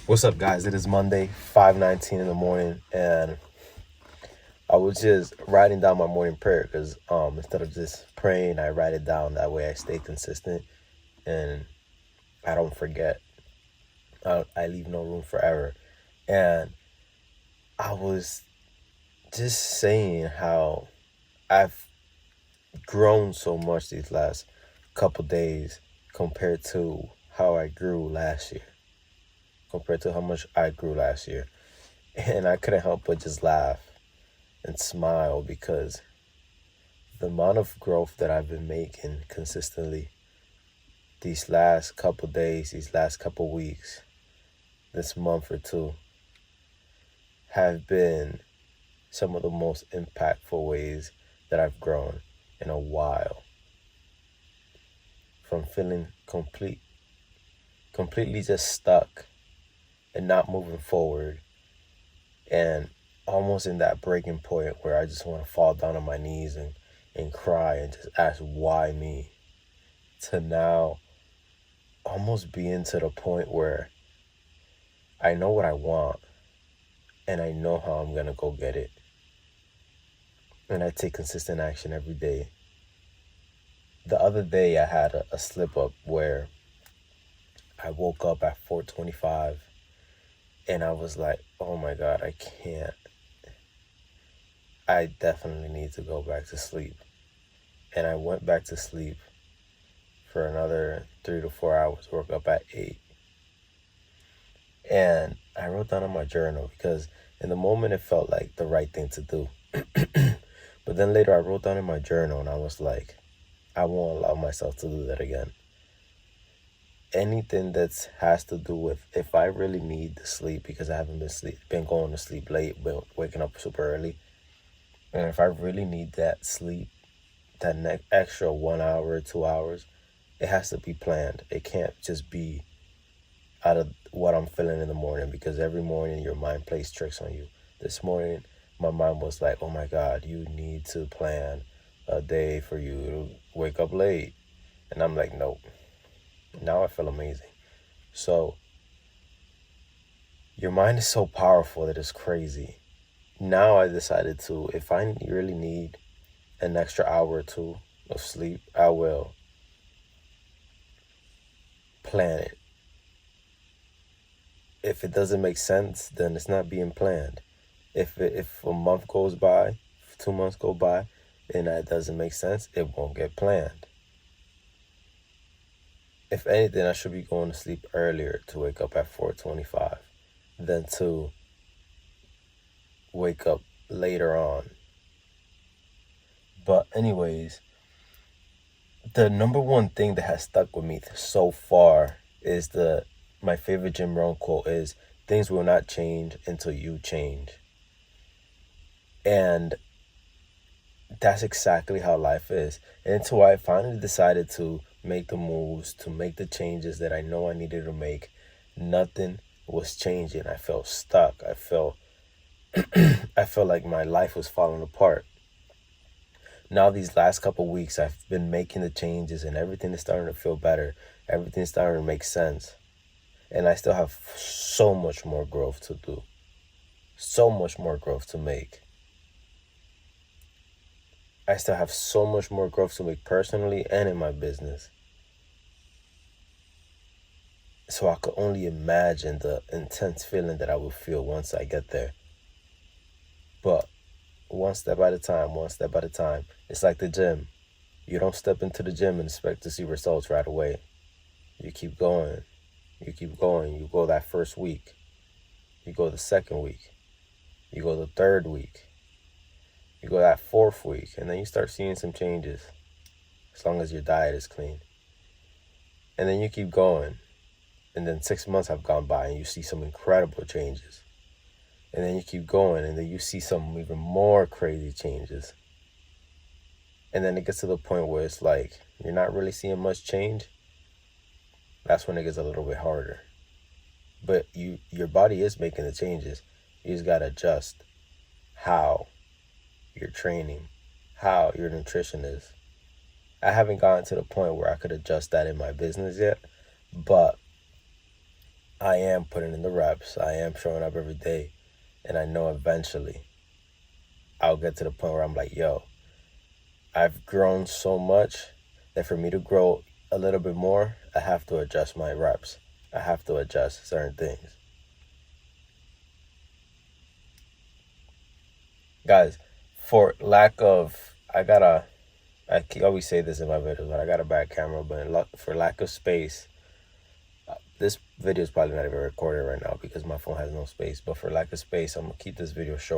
What's up, guys? It is Monday, 5:19 in the morning, and I was just writing down my morning prayer because instead of just praying, I write it down. That way, I stay consistent and I don't forget. I leave no room for error. And I was just saying how I've grown so much these last couple days compared to how I grew last year, compared to how much I grew last year. And I couldn't help but just laugh and smile because the amount of growth that I've been making consistently these last couple days, these last couple weeks, this month or two, have been some of the most impactful ways that I've grown in a while. From feeling completely just stuck and not moving forward, and almost in that breaking point where I just want to fall down on my knees and cry and just ask, why me? To now almost being to the point where I know what I want and I know how I'm gonna go get it. And I take consistent action every day. The other day I had a slip up where I woke up at 4:25 and I was like, oh my God, I can't. I definitely need to go back to sleep. And I went back to sleep for another 3 to 4 hours, woke up at 8. And I wrote down in my journal because in the moment it felt like the right thing to do. But then later I wrote down in my journal and I was like, I won't allow myself to do that again. Anything that has to do with if I really need the sleep because I haven't been going to sleep late, been waking up super early, and if I really need that sleep, that extra 1 hour, 2 hours, it has to be planned. It can't just be out of what I'm feeling in the morning because every morning your mind plays tricks on you. This morning, my mind was like, oh my God, you need to plan a day for you to wake up late. And I'm like, nope. Now I feel amazing. So your mind is so powerful that it's crazy. Now I decided to, if I really need an extra hour or two of sleep, I will plan it. If it doesn't make sense, then it's not being planned. If a month goes by, if 2 months go by, and that doesn't make sense, it won't get planned. If anything, I should be going to sleep earlier to wake up at 4:25 than to wake up later on. But anyways, the number one thing that has stuck with me so far is my favorite Jim Rohn quote is, things will not change until you change. And that's exactly how life is. And until I finally decided to make the moves, to make the changes that I know I needed to make, nothing was changing. I felt stuck. I felt like my life was falling apart. Now these last couple weeks I've been making the changes and everything is starting to feel better. Everything's starting to make sense. And I still have so much more growth to do. So much more growth to make. I still have so much more growth to make personally and in my business. So I could only imagine the intense feeling that I will feel once I get there. But one step at a time, one step at a time. It's like the gym. You don't step into the gym and expect to see results right away. You keep going. You keep going. You go that first week. You go the second week. You go the third week. You go that fourth week. And then you start seeing some changes. As long as your diet is clean. And then you keep going. And then 6 months have gone by and you see some incredible changes. And then you keep going and then you see some even more crazy changes. And then it gets to the point where it's like, you're not really seeing much change. That's when it gets a little bit harder. But your body is making the changes. You just got to adjust how you're training, how your nutrition is. I haven't gotten to the point where I could adjust that in my business yet. But I am putting in the reps. I am showing up every day. And I know eventually I'll get to the point where I'm like, yo, I've grown so much that for me to grow a little bit more, I have to adjust my reps. I have to adjust certain things. Guys, for lack of, I always say this in my videos, but I got a bad camera, but for lack of space, this video is probably not even recorded right now because my phone has no space. But for lack of space, I'm going to keep this video short.